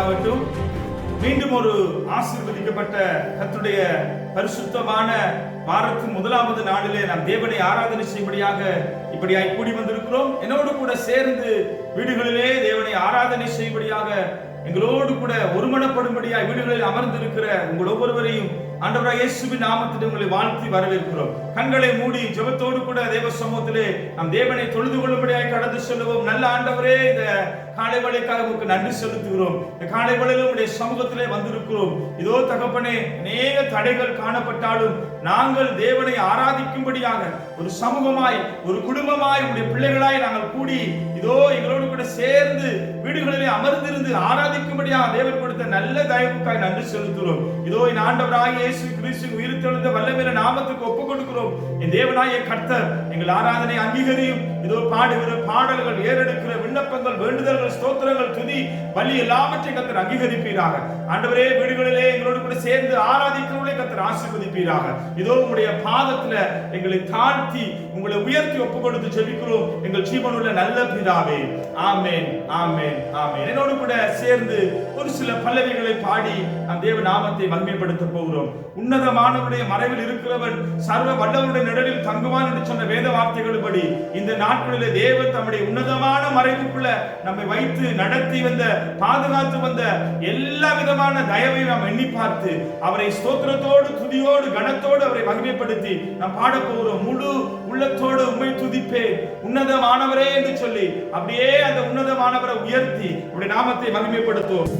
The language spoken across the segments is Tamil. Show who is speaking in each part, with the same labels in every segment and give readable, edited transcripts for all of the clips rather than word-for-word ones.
Speaker 1: உண்டாகட்டும். மீண்டும் ஒரு ஆசீர்வதிக்கப்பட்ட கர்த்தருடைய பரிசுத்தமான வாரத்தின் முதலாவது நாளிலே நாம் தேவனை ஆராதனை செய்யும்படியாக இப்படியாய் கூடி வந்திருக்கிறோம். என்னோடு கூட சேர்ந்து வீடுகளிலே தேவனை ஆராதனை செய்யும்படியாக எங்களோடு கூட ஒருமனப்படும்படியாய் வீடுகளில் அமர்ந்திருக்கிற உங்கள் ஒவ்வொருவரையும் ஆண்டவராகிய இயேசுவின் நாமத்தில் உங்களை வாழ்த்தி வரவேற்கிறோம். கண்களை மூடி ஜெபத்தோடு கூட தேவ சமூகத்திலே நாம் தேவனை தொழுது கொள்ளும்படியாய் கடந்து செல்வோம். நல்ல ஆண்டவரே, இந்த காலை வேளைக்காக உங்களுக்கு நன்றி செலுத்துகிறோம். இந்த காலை வேளையில உங்களுடைய சமூகத்திலே வந்திருக்கிறோம். இதோ தகப்பனே, அநேக தடைகள் காணப்பட்டாலும் நாங்கள் தேவனை ஆராதிக்கும்படியாக ஒரு சமூகமாய், ஒரு குடும்பமாய், உங்களுடைய பிள்ளைகளாய் நாங்கள் கூடி இதோ எங்களோடு கூட சேர்ந்து வீடுகளிலே அமர்ந்திருந்து ஆராதிக்கும்படியாக தேவன் கொடுத்த நல்ல தயவுக்காய் நன்றி செலுத்துகிறோம். இதோ என் ஆண்டவராகிய இயேசு கிறிஸ்து உயிர்த்தெழுந்த வல்லமையுள்ள நாமத்துக்கு ஒப்புக் கொடுக்கிறோம். என் தேவனாகிய கர்த்தர் எங்கள் ஆராதனை அங்கீகரியும். இதோ பாடுகிற பாடல்கள், ஏறெடுக்கிற விண்ணப்பங்கள், வேண்டுதல்கள், ஸ்தோத்திரங்கள், துதி, பலி எல்லாவற்றையும் கர்த்தர் அங்கீகரிப்பீராக. ஆண்டவரே, வீடுகளிலே எங்களோடு கூட சேர்ந்து ஆராதிக்கிறவர்களை கர்த்தர் ஆசீர்வதிப்பீராக. இதோ உங்களுடைய பாதத்துல எங்களை தாழ்த்தி உங்களை உயர்த்தி ஒப்புக் கொடுத்து ஜெபிக்கிறோம் எங்கள் ஜீவனுள்ள நல்ல பிதாவே. ஆமென், ஆமென், ஆமென். என்னோடு கூட சேர்ந்து ஒரு சில பல்லவிகளை பாடி நம் தேவ நாமத்தை மகிமைப்படுத்த போகிறோம். உன்னதமானவருடைய மறைவில் இருக்கிறவன் சர்வ வல்லவருடைய நிழலில் தங்குவான் என்று சொன்ன வேத வார்த்தைகளின்படி இந்த நாட்களிலே தேவன் தம்முடைய உன்னதமான மறைவுக்குள்ள நம்மை வைத்து நடத்தி வந்த, பாதுகாத்து வந்த எல்லா விதமான தயவை நாம் எண்ணி பார்த்து அவரை ஸ்தோத்திரத்தோடு, துதியோடு, கனத்தோடு அவரை மகிமைப்படுத்தி நாம் பாட போகிறோம். முழு உள்ளத்தோடு உம்மை துதிப்பேன் உன்னதமானவரே என்று சொல்லி அப்படியே அந்த உன்னதமானவரை உயர்த்தி உடைய நாமத்தை மகிமைப்படுத்துவோம்.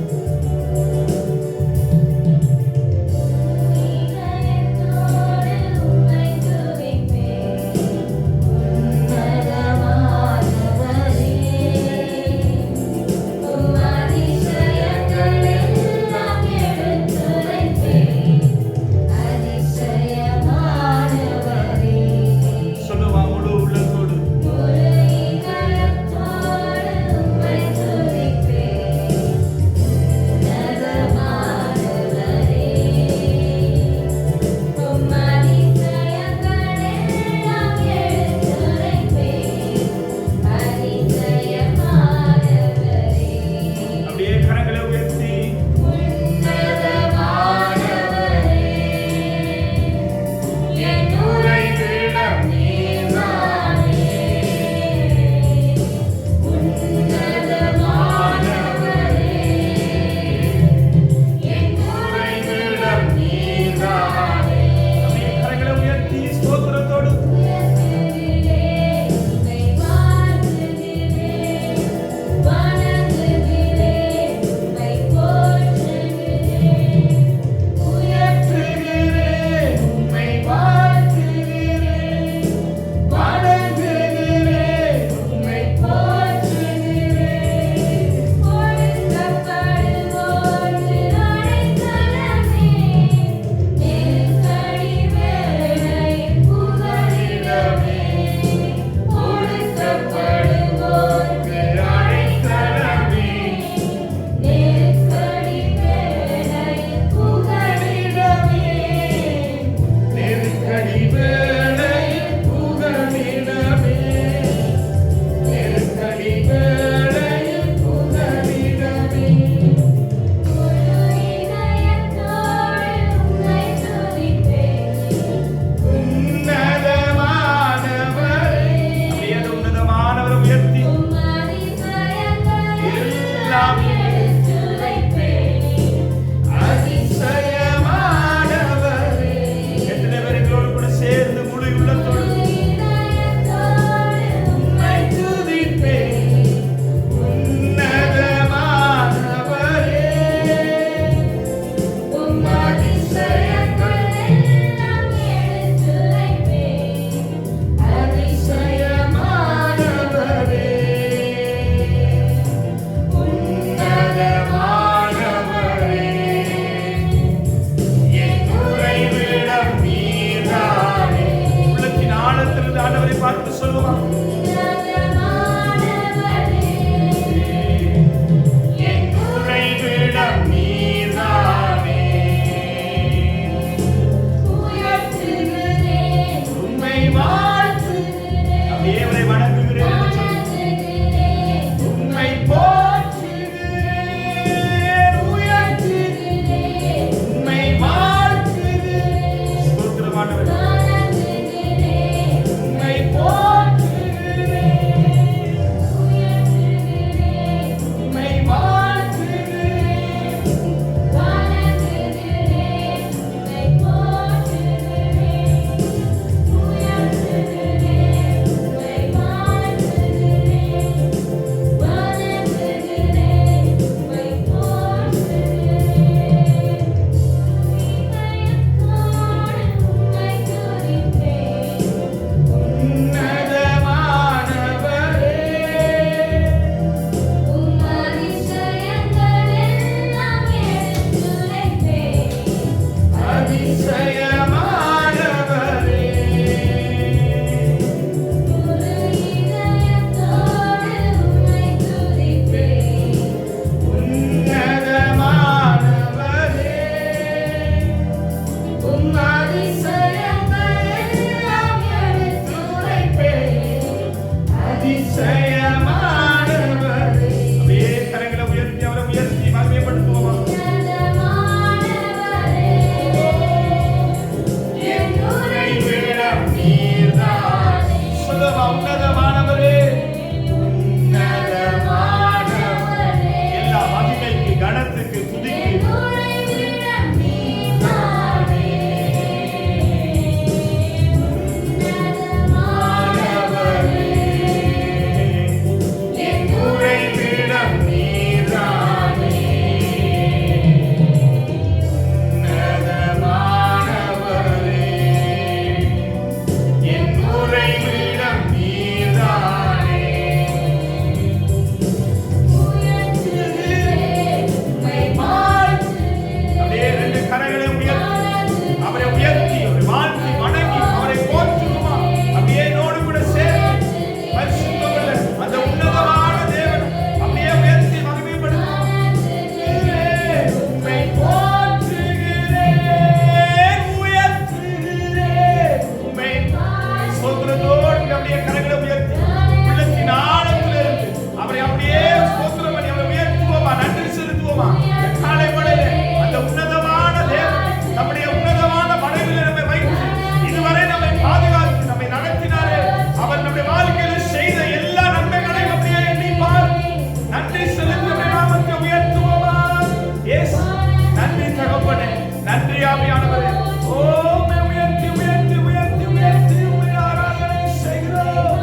Speaker 1: நன்றி ஆவியானவரே. ஓ உம்மை உயர்த்தி உயர்த்தி உயர்த்தி உயர்த்தி உம்மை ஆராதனை செய்கிறோம்.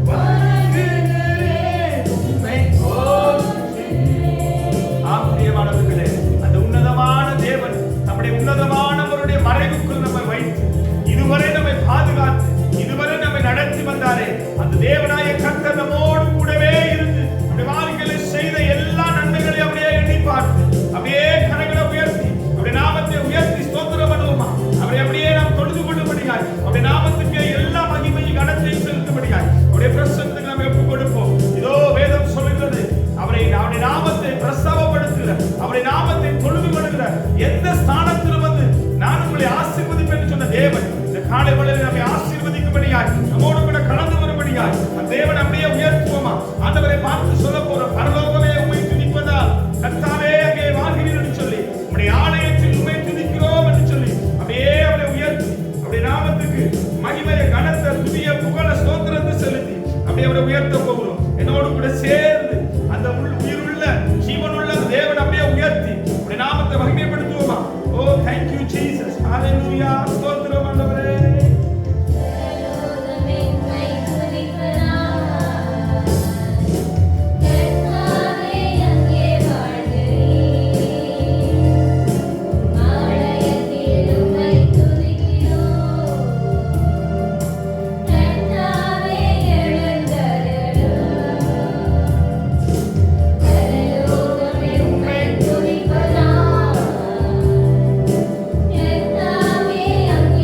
Speaker 1: வணங்குகிறேன் உம்மை போற்றுகிறேன். ஆம் பிரியமானவர்களே, அந்த உன்னதமான தேவன் நம்முடைய உன்னதமானவருடைய மறைவுக்குள் நம்மை வைத்து இதுவரை நம்மை பாதுகாத்து இதுவரை நம்மை நடத்தி வந்தாரே, அந்த தேவனாய கர்த்தர் நம்மோடு கூடவே இருந்து நம்முடைய வாழ்க்கையில செய்த எல்லா நன்மைகளையும் அப்படியே எண்ணி பார்த்து அப்படியே கரங்களை உயர்த்தி அவருடைய நாமத்தை உயர்த்தி ஸ்தோத்திரம் பண்ணுவோமா? அவரை அப்படியே நாம் தொழுது கொள்ளும்படியாய் அவருடைய நாமத்துக்கு எல்லா மகிமையும் கனத்தையும் செலுத்தும்படியாய் அவருடைய பிரசன்னத்துக்கு நாம் ஒப்புக் கொடுப்போம். இதோ வேதம் சொல்லுகிறது, அவருடைய நாமத்தை பிரஸ்தாபப்படுத்துகிற அவருடைய நாமத்தை தொழுது கொள்ளுகிற எந்த ஸ்தானத்திலும் வந்து நான் உங்களை ஆசீர்வதிப்பேன் என்று சொன்ன தேவன் இந்த காலை வேளையில் நம்மை ஆசீர்வதிக்கும்படியாய் நம்மோடு கூட கலந்து வரும்படியாய் அந்த தேவன் அப்படியே உயர்த்துவோமா? ஆண்டவரை பார்த்து சொல்ல போறோம், பரலோகமே உம்மை துதிப்பதால் கர்த்தாவே அங்கே வாழ்கிறீர் என்று சொல்லி உம்முடைய ஆலயத்தில் உம்மை துதிக்கிறோம் என்று சொல்லி அப்படியே அவரை உயர்த்தி அவருடைய நாமத்துக்கு மகிமையை கனத்த துதிய புகழ ஸ்தோத்திரத்தை செலுத்தி அப்படியே அவரை உயர்த்த போகிறோம். என்னோடு கூட சேர்ந்து அந்த உயிருள்ள ஜீவனுள்ள தேவன் அப்படியே உயர்த்தி அவருடைய நாமத்தை மகிமைப்படுத்துவோமா? ஓ thank you Jesus, hallelujah, ஸ்தோத்திரம் ஆண்டவரே.
Speaker 2: அங்கே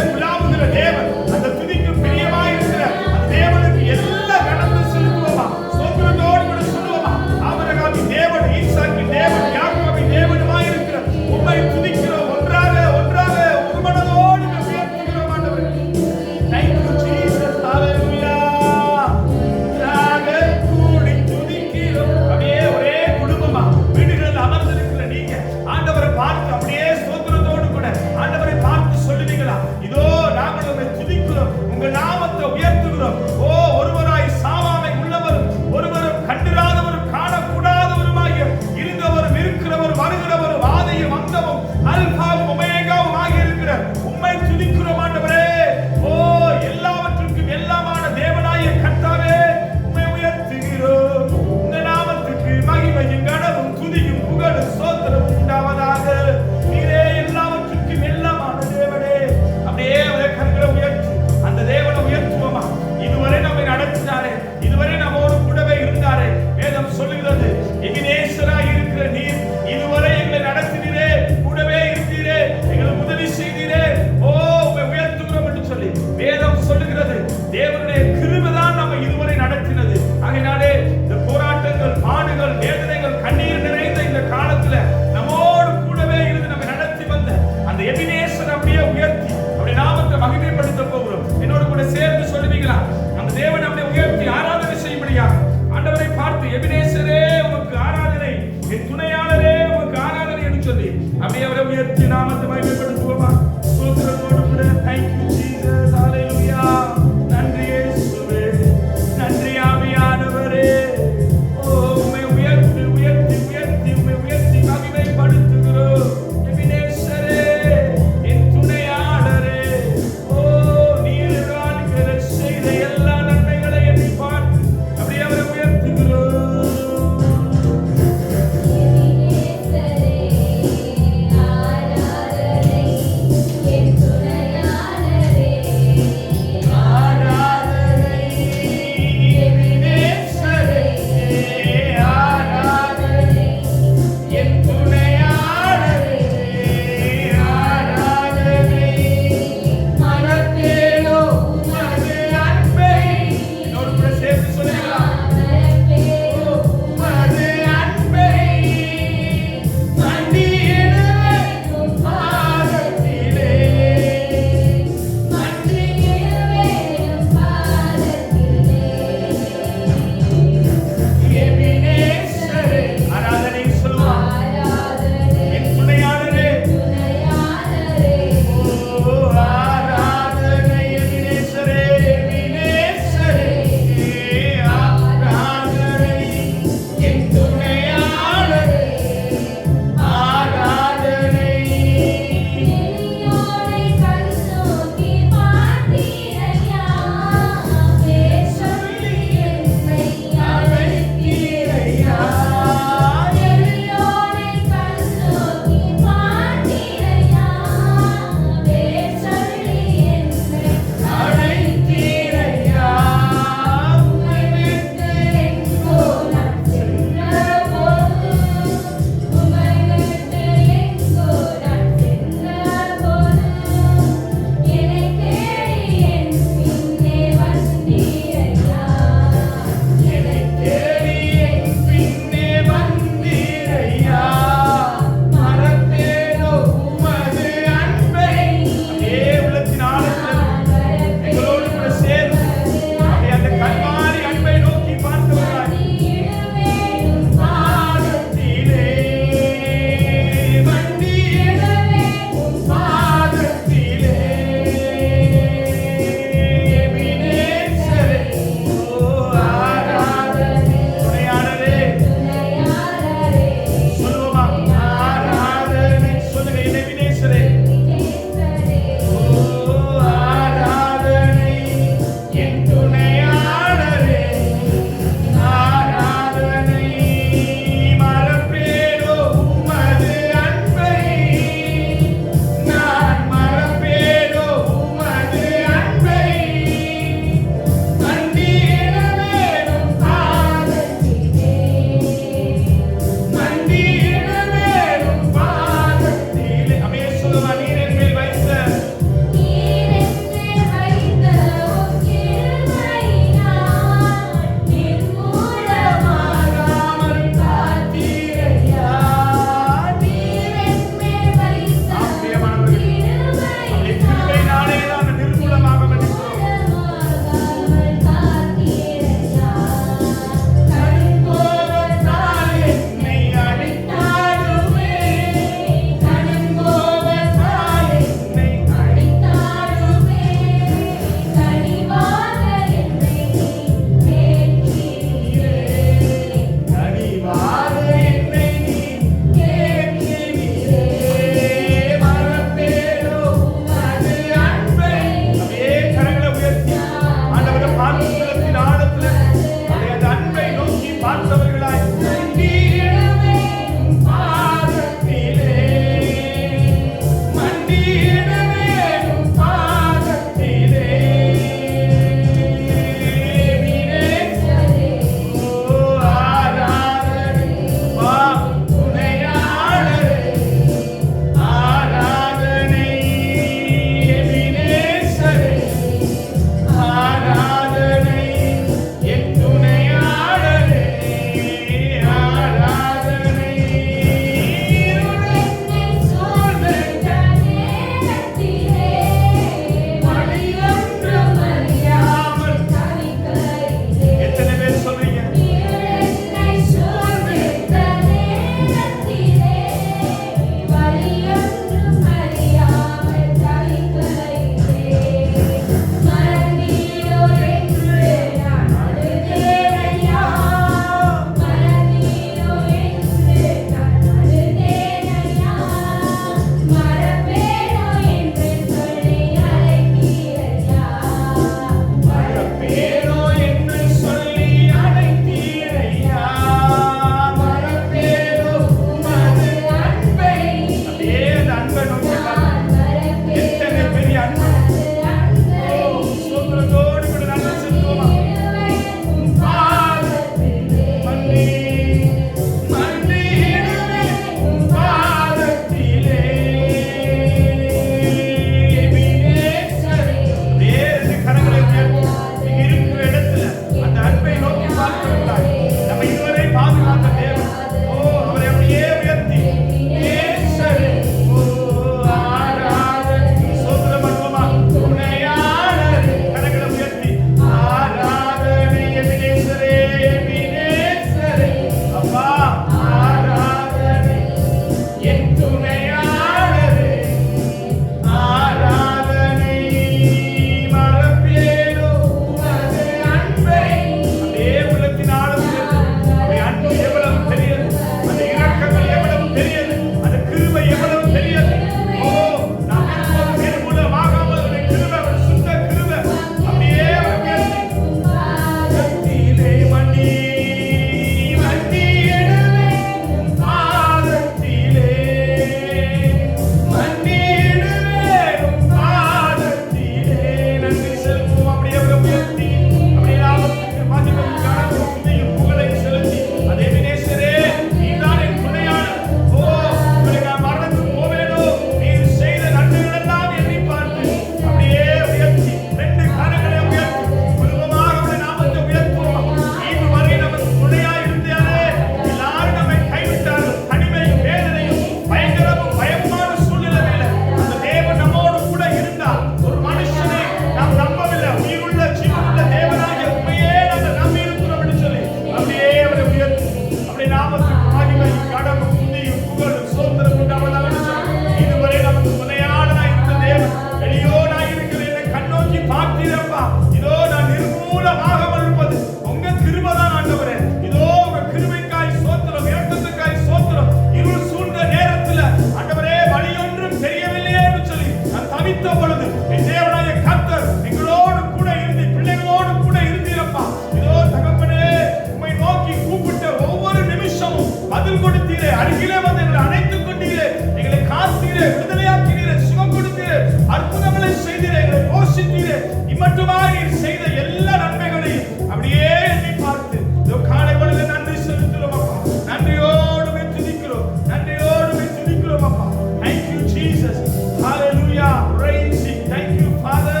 Speaker 1: செய்தீரே, எங்களை போஷித்தீரே, இம்மட்டுமாய் நீர் செய்த எல்லா நன்மைகளையும் அப்படியே எண்ணி பார்த்து இதோ காலை வேளையிலே நன்றி செலுத்துகிறோம் அப்பா. நன்றியோடு துதிக்கிறோம், நன்றியோடு துதிக்கிறோம் அப்பா. Thank you Jesus. Hallelujah. Praising. Thank you Father.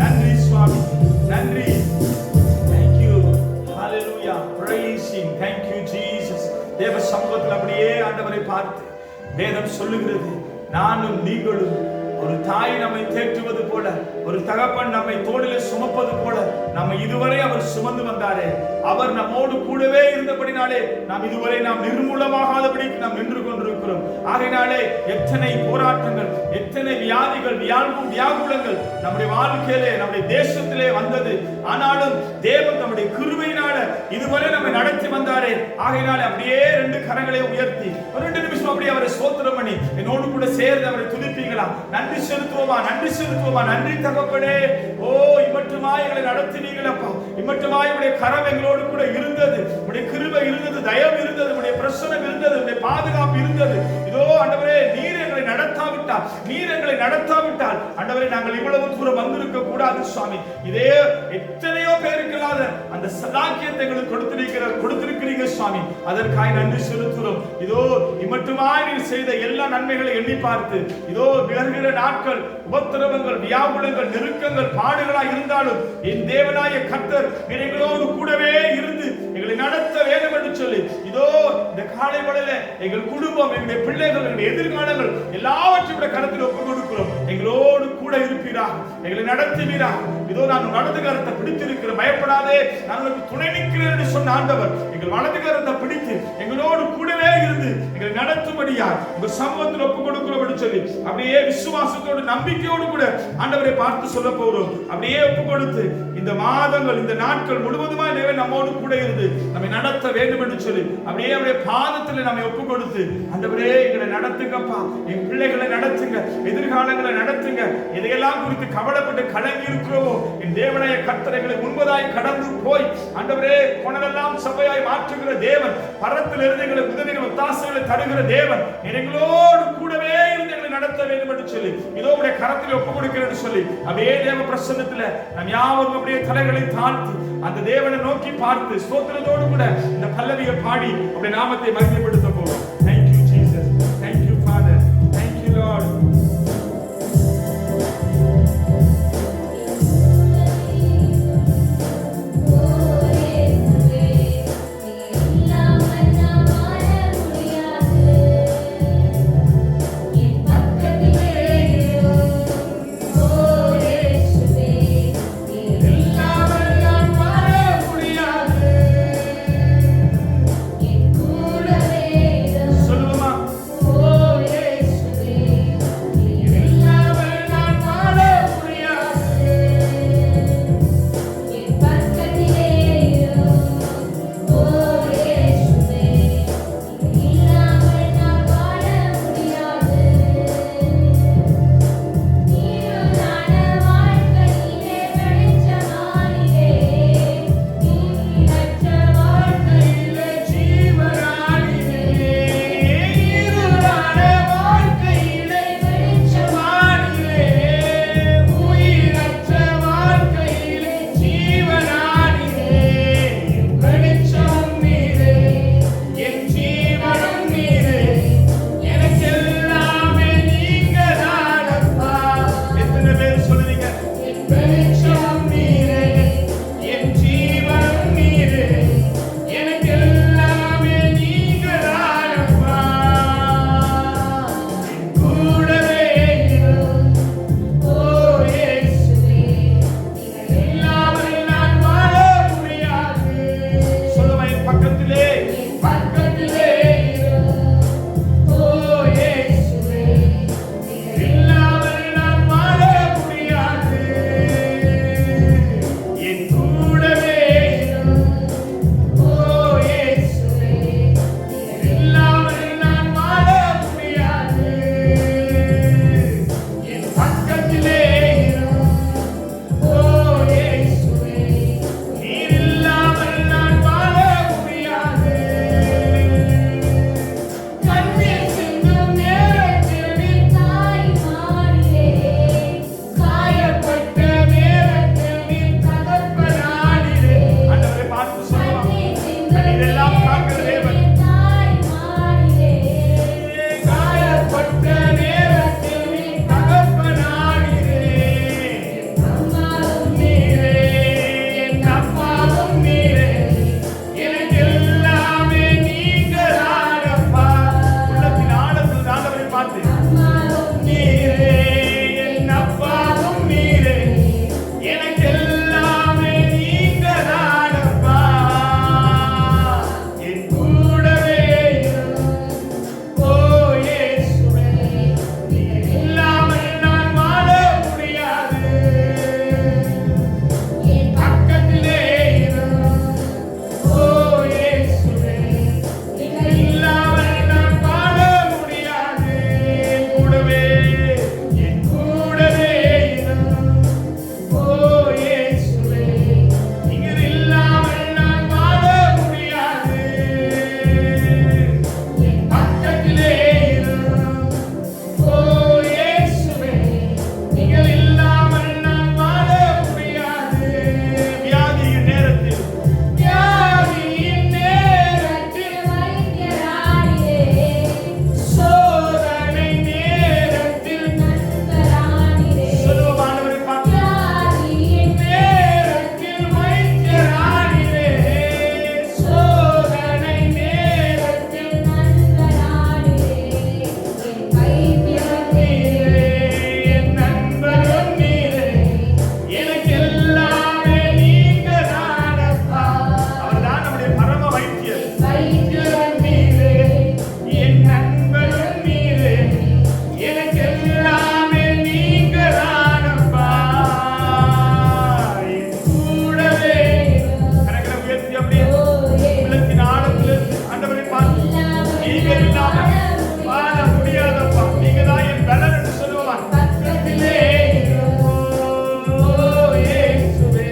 Speaker 1: நன்றி சுவாமி, நன்றி. Thank you. Hallelujah. Praising. Thank you Jesus. தேவ சமூகத்தில் அப்படியே ஆண்டவரை பார்த்து வேதம் சொல்லுகிறது, நானும் நீங்களும் ஒரு தாய் நம்மை தேற்றுவது போல, ஒரு தகப்பன் நம்மை தோளிலே சுமப்பது போல நம்ம இதுவரை அவர் சுமந்து வந்தாரே, அவர் நம்மோடு கூடவே இருந்தபடினாலே நாம் இதுவரை நாம் நிர்மூலமாகாதபடிக்கு நாம் நின்று கொண்டிருக்கிறோம். ஆகையினாலே எத்தனை போராட்டங்கள், எத்தனை வியாதிகள், வியாகுலங்கள் நம்முடைய வாழ்க்கையிலே, நம்முடைய தேசத்திலே வந்தது. ஆனாலும் தேவன் நம்முடைய கிருபையினால இதுவரை நம்மை நடத்தி வந்தாரே. ஆகையினாலே அப்படியே ரெண்டு கரங்களை உயர்த்தி ஒரு 2 நிமிஷம் அப்படியே அவரை ஸ்தோத்திரம் பண்ணி என்னோடு கூட சேர்ந்து அவரை துதிப்பீங்களா? நன்றி செலுத்துவோமா, நன்றி செலுத்துவோமா. நன்றி தகப்பனே, ஓ இம்மட்டுமாய் எங்களை நடத்தினீங்களப்பா, இம்மட்டுமாய் உடைய கரம் எங்களோடு கூட இருந்தது, உடைய கிருபை இருந்தது, தயவு இருந்தது, உடைய பிரசன்னம் இருந்தது, உடைய பாதுகாப்பு இருந்தது. இதோ ஆண்டவரே, நீர் எங்களை நடத்தாவிட்டால் ஆண்டவரே நாங்கள் இவ்வளவு தூரம் வந்திருக்க கூடாது சுவாமி. இதே எத்தனையோ பேருக்கு இல்லாத அந்த சலாக்கியத்தை எங்களுக்கு கொடுத்திருக்கிறீங்க சுவாமி. அதற்காக நன்றி செலுத்துகிறோம். இதோ இம்மட்டுமாய் நீர் செய்த எல்லா நன்மைகளை எண்ணி பார்த்து இதோ வருகிற நாட்கள் உபத்திரவங்கள், வியாகுலங்கள், நெருக்கங்கள், பாடுகளாய் இருந்தாலும் என் தேவனாய கர்த்தர் எங்களோடு கூடவே இருந்து எங்களை நடத்த வேண்டும் என்று சொல்லி இதோ இந்த காலை வேளையிலே எங்கள் குடும்பம், எங்களுடைய பிள்ளைகள், எங்களுடைய எதிர்காலங்கள் எல்லாவற்றையும் கருத்தில் ஒப்புக் கொடுக்கிறோம். எங்களோடு கூட இருப்பீராக, எங்களை நடத்துவீராக. இதோ நான் வலது கரத்தை பிடித்திருக்கிறேன், பயப்படாதே, நான் உனக்கு துணை நிற்கிறேன் என்று சொன்ன ஆண்டவர் எங்கள் வலது கரத்தை பிடித்து எங்களோடு கூடவே இருந்து எங்களை நடத்தும்படியா உங்க சமூகத்தில் ஒப்புக் கொடுக்கிறோம் என்று சொல்லி அப்படியே விசுவாசத்தோடு நம்பிக்கையோடு கூட ஆண்டவரை பார்த்து சொல்ல போகிறோம். அப்படியே ஒப்புக் கொடுத்து இந்த மாதங்கள், இந்த நாட்கள் முழுவதுமாய் தேவன் நம்மோடு கூட இருந்து நம்மை நடத்த வேண்டும் என்று சொல்லி அப்படியே அவருடைய பாதத்தில் நம்மை ஒப்புக் கொடுத்து ஆண்டவரே எங்களை நடத்துங்கப்பா, என் பிள்ளைகளை நடத்துங்க, எதிர்காலங்களை நடத்துங்க. எதையெல்லாம் குறித்து கவலைப்பட்டு கலங்கி இருக்கிறோமோ என் தேவனாய கர்த்தர் எங்களை முன்பதாய் கடந்து போய் ஆண்டவரே கோணலெல்லாம் சபையாய் மாற்றுகிற தேவன், பரத்தில் இருந்து எங்களுக்கு உதவிகள் ஒத்தாசைகளை தருகிற தேவன், எங்களோடு கூடவே இருந்து எங்களை நடத்த வேண்டும் என்று சொல்லி இதோ உடைய கரத்தில் ஒப்புக் கொடுக்கிறேன் சொல்லி அப்படியே தேவ பிரசன்னத்தில் நம் யாவரும் அப்படியே தலைகளை தாழ்த்தி அந்த தேவனை நோக்கி பார்த்து ஸ்தோத்திரத்தோடு கூட இந்த பல்லவியை பாடி அப்படியே நாமத்தை மகிமைப்படுத்த போறோம். Thank you Jesus. Thank you Father. Thank you Lord. எல்லாம் காக்கிற தேவன். காயப்பட்ட நேரத்தில் நீ தகப்பனானீரே. நீரே என் அப்பாவும் நீரே, எனக்கு எல்லாமே நீங்க தானப்பா. உள்ளத்தின் ஆழத்தில் ஆண்டவரை பார்த்து, நீரே என் அப்பாவும் நீரே, எனக்கு எல்லாமே நீங்க தானப்பா. என் கூடவே ஓ இயேசுவே, நீர் இல்லாமல் நான் வாழ முடியாது. என் பக்கத்திலே ஓ இயேசுவே, நீர் இல்லாமல் நான் வாழ முடியாது. என் கூடவே ஓ இயேசுவே, நீர் இல்லாமல் நான் வாழ முடியாது. என் பக்கத்திலே ஓ இயேசுவே, நீர் இல்லாமல் நான் வாழ முடியாது. வியாதியின் நேரத்தில் சோதனை நேரத்தில் சொல்லுவோம் ஆண்டவரை பார்த்து, நேரத்தில் வைத்தியரானீரே. சோதனை நேரத்தில் நீரே, என் நண்பரும் நீரே, எனக்கு எல்லாமே நீங்க தானப்பா. அவர்தான் நம்முடைய பரம வைத்தியர். வைத்தியரும் நீரே, என் நண்பரும் நீரே, எனக்கு எல்லாமே நீங்க தானப்பா. என் கூடவே கரங்களை உயர்த்தி அப்படியே உள்ளத்தின் ஆழத்திலிருந்து ஆண்டவரை பார்த்து, நீங்க இல்லாமல் வாழ முடியாதப்பா. நீங்க தான் என் பலன் என்று சொல்லுவான். பக்கத்திலே ஓ இயேசுவே,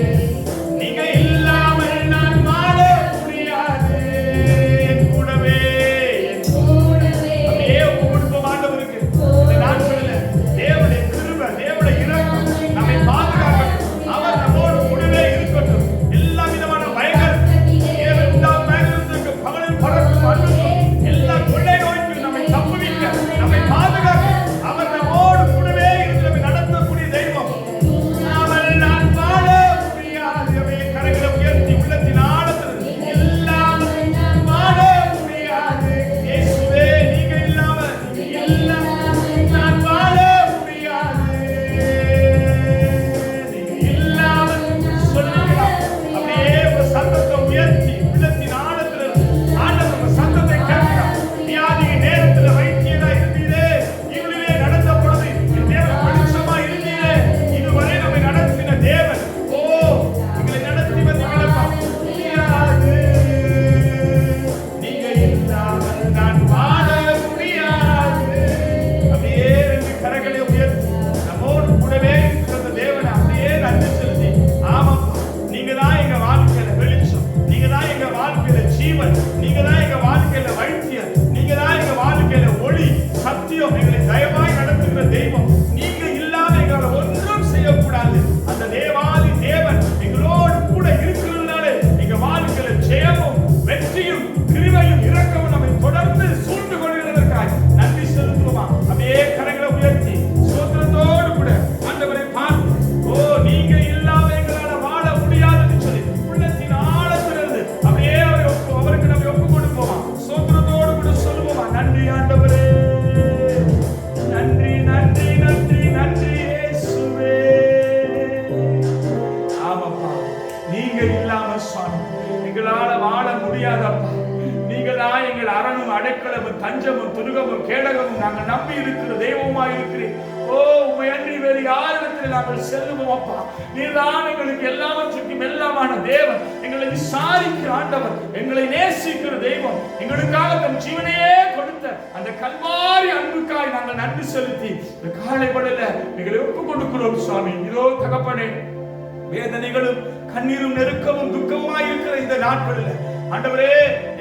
Speaker 1: நீங்க இல்லாமல் நான் வாழ முடியாது. என் கூடவே அப்படியே ஒப்பு கொடுப்போம் ஆண்டவருக்கு. இந்த நாட்களில் தேவனுடைய கிருபை, தேவனுடைய இரக்கம் நம்மை பாதுகாக்கட்டும். அவர் நம்மோடு கூடவே இருக்கட்டும். எல்லா விதமான பயங்கள் பகலில் பறக்கும் அன்புக்கும் எல்லா கொள்ளை நோய்க்கும் நம்மை தப்புவிக்க, நம்மை பாதுகாக்க அவர் நம்மோடு கூடவே இருந்து நம்மை நடத்தக்கூடிய தெய்வம். அவள் நான் வாழ முடியாது. அப்படியே கரங்களை உயர்த்தி உள்ளத்தின் ஆழத்தில் இல்லாமல் நான் வாழ முடியாது. இயேசுவே, நீங்க இல்லாமல் நான் வாழ முடியாது. நீங்க இல்லாமல் சொல்லுங்க. அப்படியே ஒரு சத்தத்தை உயர்த்தி உள்ளத்தின் ஆழத்தில் ஆண்டவர் உங்க சத்தத்தை கேட்கிறார். வியாதியின் நேரத்தில் வைத்தியரா இருந்தீரே, இருளிலே நடந்த பொழுது என் தேவன் வெளிச்சமா இருந்தீரே, இதுவரை நம்மை நடத்தின தேவன். ஓ, எங்களை நடத்தி வந்தீங்களப்பா. முடியாது, நீங்க இல்லாமல் நான் வாழ முடியாது. அப்படியே ரெண்டு கரங்களை உயர்த்தி நம்மோடு கூடவே இருக்கிற தேவனை அப்படியே நன்றி செலுத்தி, ஆமாப்பா, நீங்க தான் எங்க வாழ்க்கையில வெளிச்சம், நீங்க தான் எங்க வாழ்க்கையில ஜீவன், நீங்க தான் எங்க வாழ்க்கையில வைத்தியர், நீங்க தான் எங்க வாழ்க்கையில ஒளி, சத்தியம், எங்களை தயவாய் நடத்துகிற தெய்வம். நீங்க இல்லாம எங்களால ஒன்றும் செய்யக்கூடாது. அந்த தேவாதி தேவன் எங்களோடு கூட இருக்கிறதுனாலே எங்க வாழ்க்கையில ஜெயமும் வெற்றியும் கிருபையும் இரக்கமும் நம்மை தொடர்ந்து சூழ்ந்து கொள்கிறதற்காக நன்றி செலுத்துவோமா. அப்படியே கரங்களை உயர்த்தி சோத்திரத்தோடு கூட ஆண்டவரை பார்த்து, ஓ, நீங்க இல்லாம எங்களால வாழ முடியாதுன்னு சொல்லி உள்ளத்தின் ஆழத்திலிருந்து அப்படியே அவருக்கு நம்ம ஒப்பு கொடுப்போமா. சோத்திரத்தோடு கூட சொல்லுவோமா. நன்றி ஆண்டவரே, நன்றி நன்றி நன்றி நன்றி இயேசுவே. ஆமாப்பா, நீங்க இல்லாம சுவாமி எங்களால வாழ முடியாதப்பா. நீங்க தான் எங்கள் அரணும் அடைக்கலமும் தஞ்சமும் துருகமும் கேடகமும் நாங்கள் நம்பி இருக்கிற தெய்வமாய் இருக்கிறேன். ஓ, உம்மை அன்றி வேறு யாரிடத்தில் நாங்கள் செல்லுவோம் அப்பா. நீர்தான் எங்களுக்கு எல்லாவற்றுக்கும் எல்லாமான தேவன், எங்களை விசாரிக்கிற ஆண்டவர், எங்களை நேசிக்கிற தெய்வம், எங்களுக்காக தன் ஜீவனையே கொடுத்த அந்த கல்வாரி அன்புக்காய் நாங்கள் நன்றி செலுத்தி இந்த காலை படல எங்களை ஒப்பு கொடுக்கிறோம் சுவாமி. இதோ தகப்பனே, வேதனைகளும் கண்ணீரும் நெருக்கமும் துக்கமாய் இருக்கிற இந்த நாட்களில் ஆண்டவரே,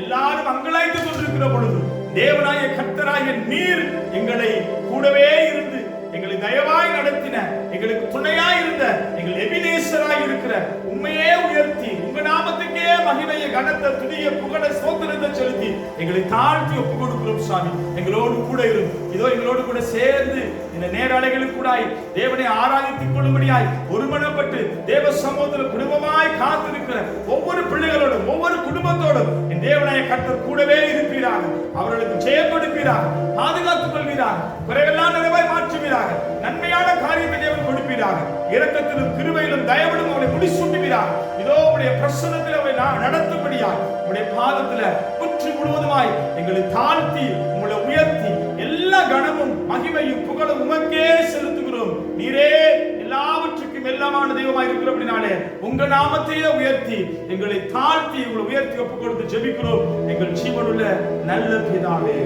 Speaker 1: எல்லாரும் அங்கலாய்த்து கொண்டிருக்கிற பொழுது தேவனாய கர்த்தராய நீர் எங்களை கூடவே இருந்து எங்களை தயவாய் நடத்தின, எங்களுக்கு துணையாய் இருந்த எங்கள் எபினேசராய் இருக்கிற உண்மையே உயர்த்தி உங்க நாமத்துக்கே மகிமையை கனத்த துதிய புகழ சோதனை செலுத்தி எங்களை தாழ்த்தி ஒப்புக் கொடுக்கிறோம் சுவாமி. எங்களோடு கூட இரும். இதோ எங்களோடு கூட சேர்ந்து இந்த நேரலைகளுக்கு கூடாய் தேவனை ஆராதித்துக் கொள்ளும்படியாய் ஒருமனப்பட்டு தேவ சமூகத்தில் குடும்பமாய் காத்திருக்கிற ஒவ்வொரு பிள்ளைகளோடும் ஒவ்வொரு குடும்பத்தோடும் என் தேவனாய கர்த்தர் கூடவே இருப்பீராக. அவர்களுக்கு ஜெயம் கொடுப்பீராக, பாதுகாத்துக் கொள்வீராக, குறைவெல்லாம் நிறைவாய் மாற்றுவீராக, நன்மையான காரியத்தை தேவன் கொடுப்பீராக. இரக்கத்திலும் கிருபையிலும் தயவிலும் அவரை முடிசூட்டுவீராக. இதோ உடைய பிரசன்னத்தில் அவரை நடத்தும்படியாய் உடைய பாதத்தில் முற்று முழுவதுமாய் எங்களை தாழ்த்தி உங்களை உயர்த்தி எல்லா கனமும் மகிமையும் புகழும் உமக்கே செலுத்துகிறோம். நீரே எல்லாவற்றுக்கும் எல்லாமான தெய்வமாய் இருக்கிறபடினாலே உங்க நாமத்தையே உயர்த்தி எங்களை தாழ்த்தி உங்களை உயர்த்தி ஒப்புக் கொடுத்து ஜெபிக்கிறோம் எங்கள் ஜீவனுள்ள நல்ல பிதாவே.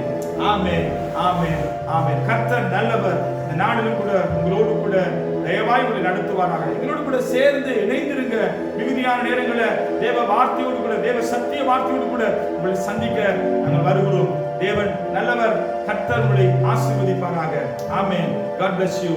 Speaker 1: ஆமென், ஆமென், ஆமென். கர்த்தர் நல்லவர். இந்த நாளிலும் கூட உங்களோடு கூட தயவாய் உங்களை நடத்துவாராக. எங்களோடு கூட சேர்ந்து இணைந்திருங்க. மிகுதியான நேரங்களில் தேவ வார்த்தையோடு கூட தேவ சத்திய வார்த்தையோடு கூட உங்களை சந்திக்க நாங்கள் வருகிறோம். தேவன் நல்லவர். கர்த்தர் உங்களை ஆசீர்வதிப்பாராக. ஆமென். God bless you.